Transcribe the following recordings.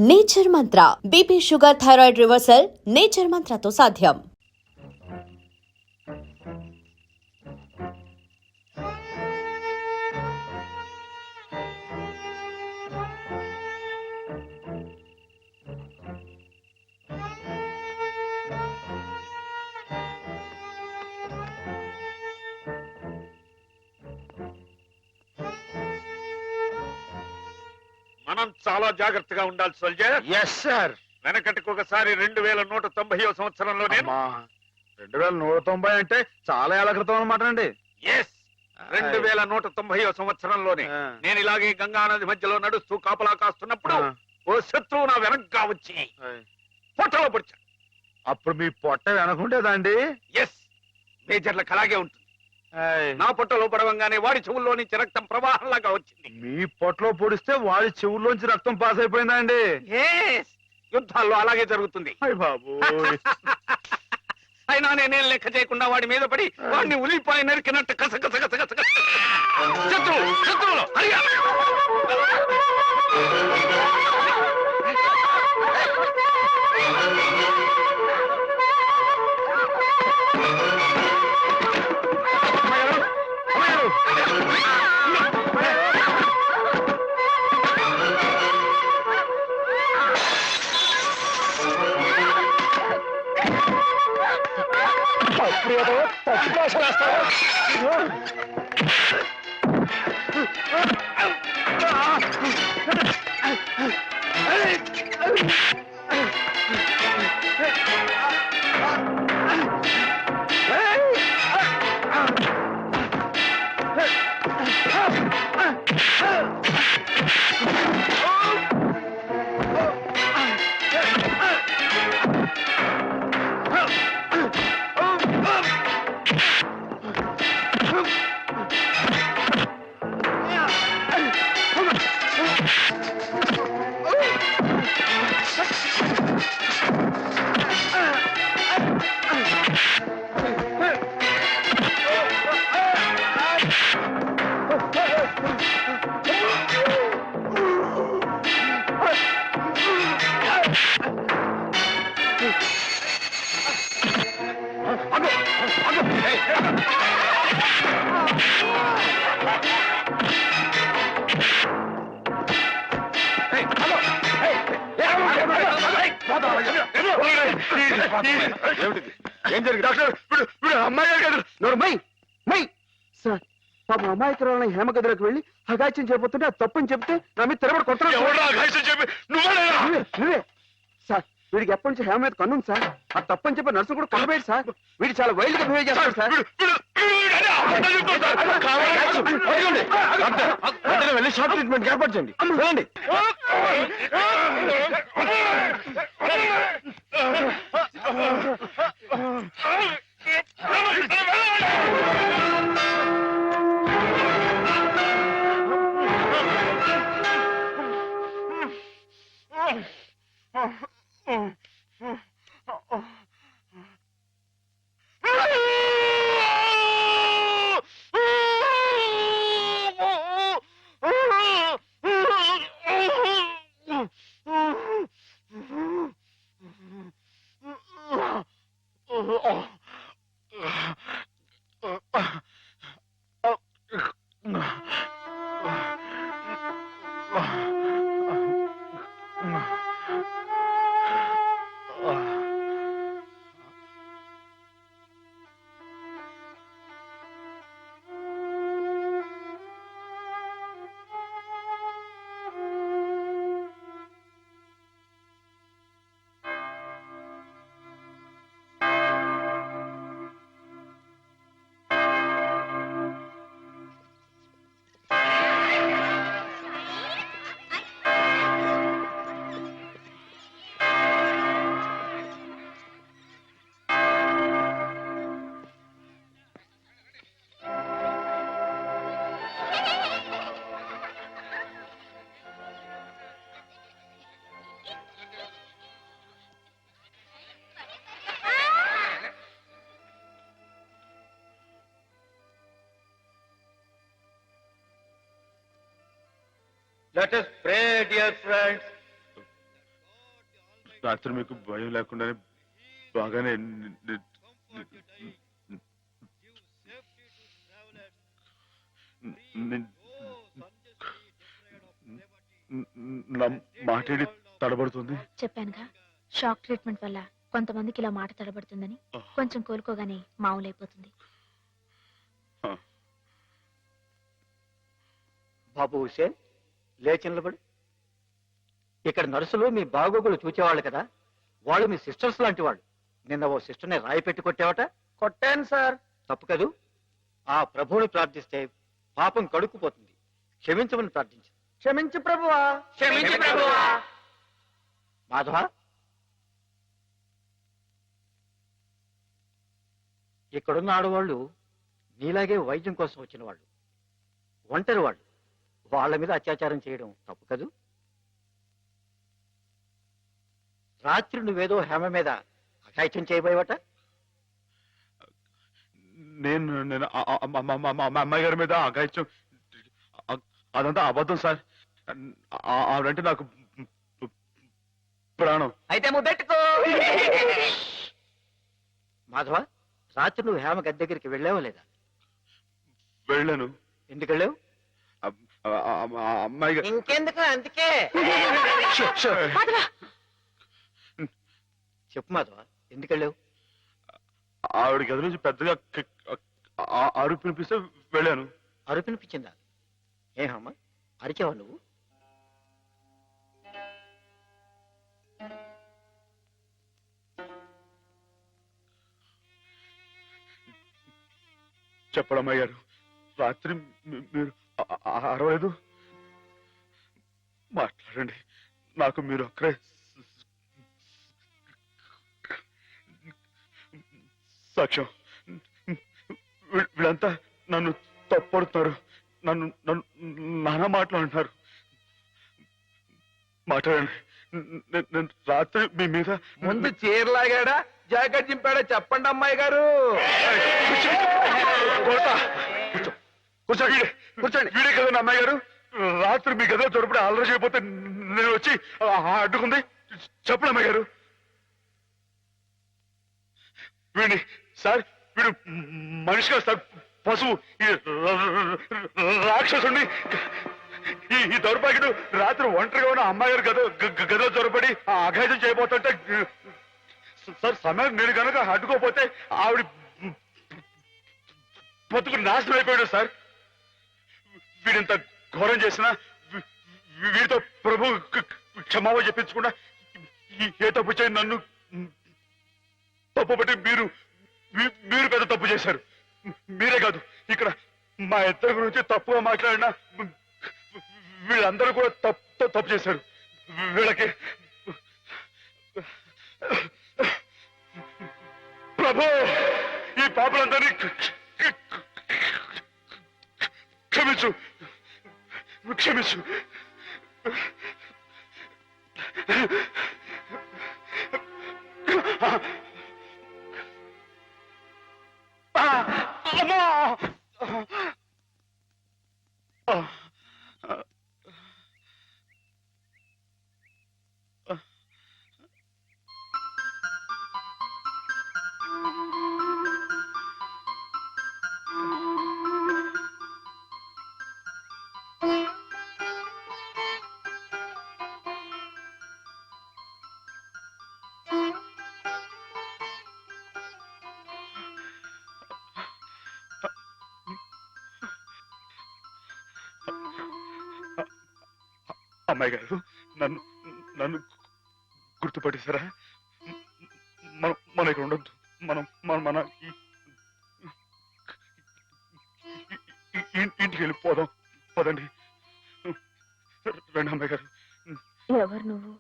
Nature Mantra BP sugar thyroid reversal Nature మంత్రతో సాధ్యం. మనం చాలా జాగ్రత్తగా ఉండాలి సోల్జర్. Yes sir. వెనకటికి ఒకసారి 2190వ సంవత్సరంలో నేను 2190 అంటే చాలా ఏళ్ల క్రితం అన్నమాట అండి. 2190వ సంవత్సరంలోనే నేను ఇలాగే గంగా నది మధ్యలో నడుస్తూ కాపలా కాస్తున్నప్పుడు ఓ శత్రువు నా వెనక్గా వచ్చి పొట్టలో పొడిచా. అప్పుడు మీ పొట్ట వెనకుండేదండి? ఎస్, మేజర్లకు అలాగే ఉంటుంది. నా పొట్టలో పడవంగానే వాడి చెవుల్లో నుంచి రక్తం ప్రవాహంలాగా వచ్చింది. మీ పొట్టలో పొడిస్తే వాడి చెవుల్లోంచి రక్తం పాస్ అయిపోయిందా అండి? యుద్ధాల్లో అలాగే జరుగుతుంది. బాబు అయినా నేనేం లెక్క చేయకుండా వాడి మీద పడి వాడిని ఉలిపాయ నరికినట్టు కసకస శత్రువులు ఏం జరిగింది డాక్టర్? అమ్మాయి గారు మై మై సార్, పాపం అమ్మాయికి హేమగదిలోకి వెళ్ళి అగాయిత్యం చేయబోతుంటే అది తప్పని చెప్తే నా మీద తిరగబడి కొడుతున్నావు. నువ్వే సార్, వీడికి ఎప్పటి నుంచి హేమ మీద కన్నుంది సార్. అది తప్పని చెప్పి నర్సు కూడా కొనబోయాడు సార్. వీడు చాలా వైల్డ్ గా బిహేవ్ చేస్తాడు సార్. వెళ్ళి షార్ట్ ట్రీట్మెంట్ ఏర్పాటు చేయండి. చూడండి Let us pray, dear friends. రాత్రి మీకు భయం లేకుండానే బాగానే నా మాటేడి తడబడుతుంది. చెప్పానుగా, షాక్ ట్రీట్మెంట్ వల్ల కొంతమందికి ఇలా మాట తడబడుతుందని. కొంచెం కోలుకోగానే మామూలైపోతుంది. బాబు హుసేన్, లేచి నిలబడు. ఇక్కడ నర్సులు మీ బాగోగులు చూచేవాళ్ళు కదా, వాళ్ళు మీ సిస్టర్స్ లాంటి వాళ్ళు. నిన్న ఓ సిస్టర్ని రాయి పెట్టి కొట్టావట. కొట్టాను సార్. తప్పు కదూ. ఆ ప్రభువుని ప్రార్థిస్తే పాపం కడుక్కుపోతుంది. క్షమించమని ప్రార్థించు. క్షమించు ప్రభువా. క్షమించు ప్రభువా. మాధవ, ఇక్కడున్న ఆడవాళ్ళు నీలాగే వైద్యం కోసం వచ్చిన వాళ్ళు, ఒంటరి వాళ్ళు. వాళ్ళ మీద అత్యాచారం చేయడం తప్పు కదూ. రాత్రి నువ్వేదో హేమ మీద అఘాయిత్యం చేయబోయేవట. నేను నేను మా అమ్మాయి గారి మీద అఘాయిత్యం, అదంతా అబద్ధం సార్. ఆవిడంటే నాకు ప్రాణం. అయితే ముద్దెట్టుకో. మాధవ, రాత్రి నువ్వు హేమ గది దగ్గరికి వెళ్ళావా లేదా? వెళ్ళాను. ఎందుకు వెళ్ళావు? అమ్మాయి గారు ఇంకెందుకు, అందుకే. చెప్పు మాధవ, ఎందుకు వెళ్ళావు? ఆవిడ గది నుంచి పెద్దగా అరుపు వినిపిస్తే వెళ్ళాను. అరుపినిపించిందా? ఏమమ్మా, అరిచావా నువ్వు? చెప్పడమ్మాయి గారు, రాత్రి మీరు అరవలేదు. మాట్లాడండి, నాకు మీరు అక్కడే సాక్ష్యం. వీళ్ళంతా నన్ను తప్పడుతున్నారు, నన్ను నన్ను నానా మాట్లాడుతున్నారు. మాట్లాడండి. నేను రాత్రి మీ మీద ముందు చీరలాగాడా జాకెట్ చింపాడా చెప్పండి అమ్మాయి గారు. కూర్చోండి, కూర్చోండి. వీడే కదండి అమ్మాయి గారు. రాత్రి మీ గదిలో చొరపడి అల్లరి చేయకపోతే నేను వచ్చి అడ్డుకుంది. చెప్పండి అమ్మాయి గారు. వీడిని సార్, వీడు మనిషి కాదు సార్, పశువు. ఈ రాక్షసుడిని, ఈ దౌర్భాగ్యుడు రాత్రి ఒంటరిగా ఉన్న అమ్మాయి గారు గదిలో చొరపడి అఘాయిత్యం చేయబోతుంటే సార్, సమయం నేను కనుక అడ్డుకోపోతే ఆవిడ బతుకు నాశనం అయిపోయాడు సార్. వీడింత ఘోరం చేసినా వీడితో ప్రభు క్షమాపణ చెప్పించకుండా ఏ తప్పు చేయి నన్ను తప్పు బట్టి మీరు పెద్ద తప్పు చేశారు. మీరే కాదు, ఇక్కడ మా ఇద్దరి గురించి తప్పుగా మాట్లాడినా వీళ్ళందరూ కూడా తప్పు చేశారు. వీళ్ళకి ప్రభు ఈ పాపలందరినీ క్షమించు, క్షమించు. అమ్మా, అమ్మాయి గారు, నన్ను నన్ను గుర్తుపట్టేశారా? మనం ఇక్కడ ఉండొద్దు. మనం మన ఇంటికి వెళ్ళిపోదాం. పదండి, రండి అమ్మాయి గారు. ఎవరు నువ్వు?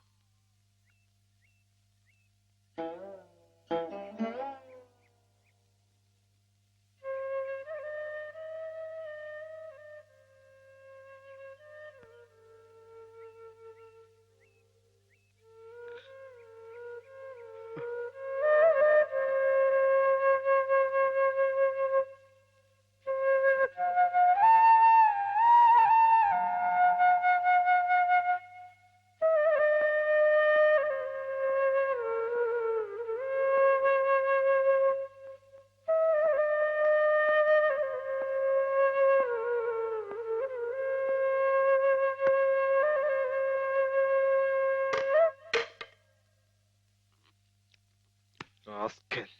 రాస్కెల్.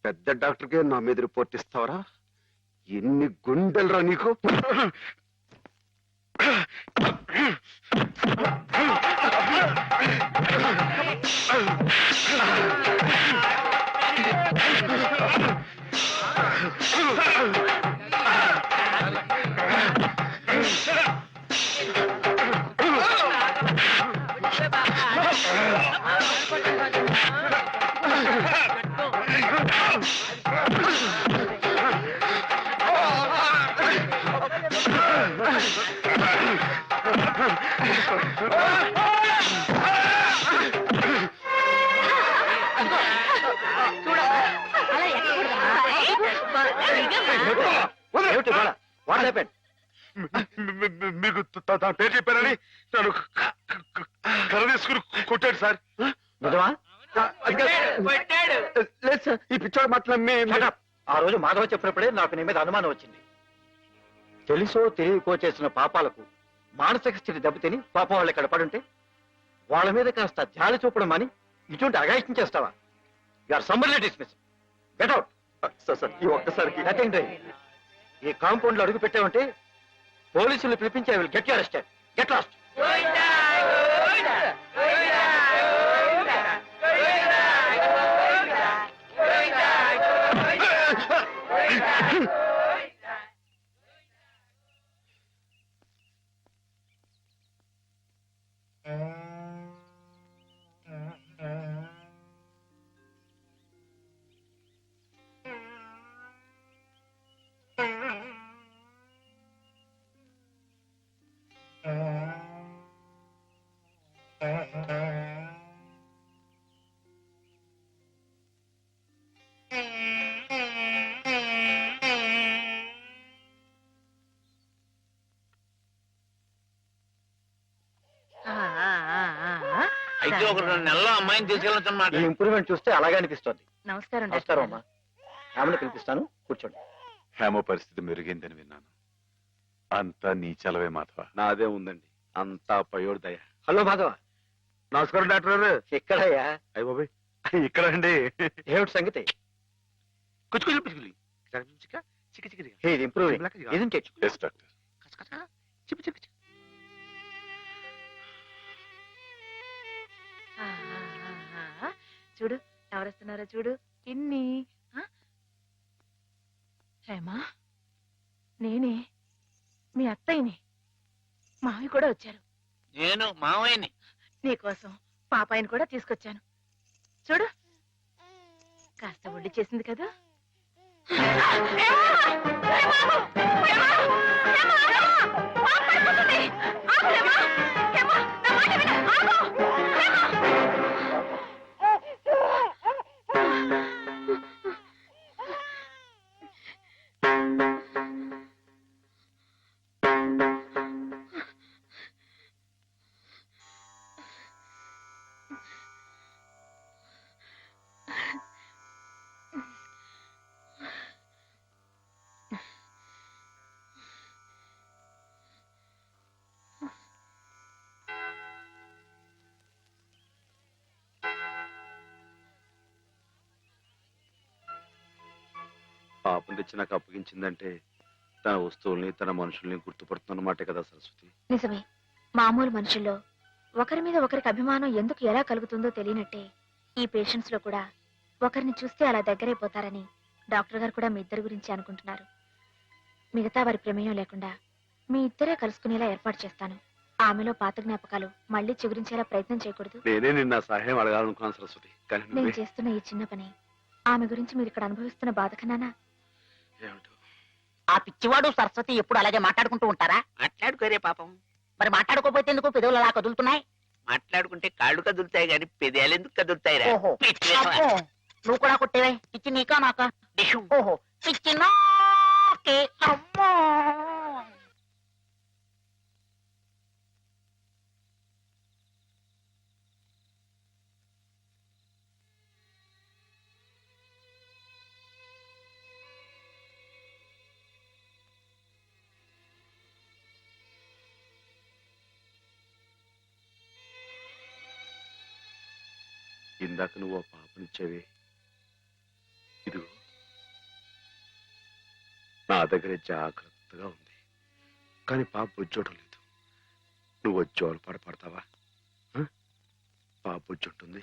పెద్ద డాక్టర్కే నా మీద రిపోర్ట్ ఇస్తావరా? ఎన్ని గుండెలరా నీకు? ఏమిటి గోళ? What happened? మీకు తన పేరు చెప్పారని నన్ను కర్ర తీసుకుని కొట్టాడు సార్. నిజమా? లేదు సార్, ఈ పిచ్చోడు మాట్లాడి Shut up. ఆ రోజు మాధవ చెప్పినప్పుడే నాకు నీ మీద అనుమానం వచ్చింది. తెలుసో తెలియకో చేసిన పాపాలకు మానసిక స్థితి దెబ్బతిని పాపం వాళ్ళు ఇక్కడ పడుంటే వాళ్ళ మీద కాస్త జాలి చూపడం అని ఇటువంటి అగాయిత్యం చేస్తావా? You are summarily dismiss. Get out. Sir ఈ ఒక్కసారికి నథింగ్ డూయింగ్. ఈ కాంపౌండ్ లో అడుగు పెట్టావంటే పోలీసులు పిలిపించి I will get you arrested. Get lost. అయితే ఒక 2 నెలల్లో అమ్మాయిని తీసుకెళ్ళొచ్చు ఈ అన్నమాట. ఇంప్రూవ్మెంట్ చూస్తే అలాగే అనిపిస్తుంది. నమస్కారం నమస్కారం అమ్మా. ఆమెను పిలిపిస్తాను, కూర్చోండి. హేమ పరిస్థితి మెరుగైందని విన్నాను. అంతా నీ చలవే మాధవ. నాదే ఉందండి, అంతా పయోడు దయ. హలో మాధవ. నమస్కారం డాక్టర్ గారు. ఎక్కడయ్యా? అయ్య బాబాయ్, ఇక్కడ అండి. ఏమిటి సంగతి? కుచ్చుకులు పిచ్చుకులు చిక్క చిక్క hey improving isn't it? Yes doctor. చిప్పు చిప్పు చూడు ఎవరొస్తున్నారో చూడు. ఇన్ని హేమా, నేనే మీ అత్తయ్యని. మావి కూడా వచ్చారు. నేను మావయ్యని. నీకోసం పాపాయిని కూడా తీసుకొచ్చాను. చూడు, కాస్త ఒడ్డు చేసింది కదా. పాపం తెచ్చి నాకు అప్పగించిందంటే తన వస్తువుల్ని తన మనుషుల్ని గుర్తుపడుతున్నమాటే కదా సరస్వతి. నిజమే. మామూలు మనుషుల్లో ఒకరి మీద ఒకరికి అభిమానం ఎందుకు ఎలా కలుగుతుందో తెలియనట్టే ఈ పేషెంట్స్ లో కూడా ఒకరిని చూస్తే అలా దగ్గరైపోతారని డాక్టర్ గారు కూడా మీ ఇద్దరి గురించి అనుకుంటున్నారు. మిగతా వారి ప్రమేయం లేకుండా మీ ఇద్దరే కలుసుకునేలా ఏర్పాటు చేస్తాను. ఆమెలో పాత జ్ఞాపకాలు మళ్ళీ చిగురించేలా ప్రయత్నం చేయకూడదు. నేనే నిన్న సహాయం అడగాలనుకున్నాను సరస్వతి, కానీ నేను నువ్వే. చేస్తున్న ఈ చిన్న పని ఆమె గురించి మీరు ఇక్కడ అనుభవిస్తున్న బాధ కన్నానా? ఏమిటో ఆ పిచ్చివాడు సరస్వతి ఎప్పుడు అలాగే మాట్లాడుకుంటూ ఉంటారా? మాట్లాడుకోరే పాపం. మరి మాట్లాడుకోపోతే ఎందుకు పెదవులు అలా కదులుతున్నాయి? మాట్లాడుకుంటే కాళ్ళు కదులుతాయి గాని పెదాలు ఎందుకు కదులుతాయిరా? ఓహో. పిచ్చి అబ్బో, నువ్వు కూడా కొట్టేవే. పిచ్చి నీకా నాకా? డిషుం. ఓహో, పిచ్చి నాకే. అమ్మో. ఇందాక నువ్వు ఆ పాపనిచ్చేవి నా దగ్గర జాగ్రత్తగా ఉంది. కానీ పాప బుజ్జోటం లేదు. నువ్వు వచ్చి వాళ్ళు పడతావా? పాప బుజ్జుంటుంది,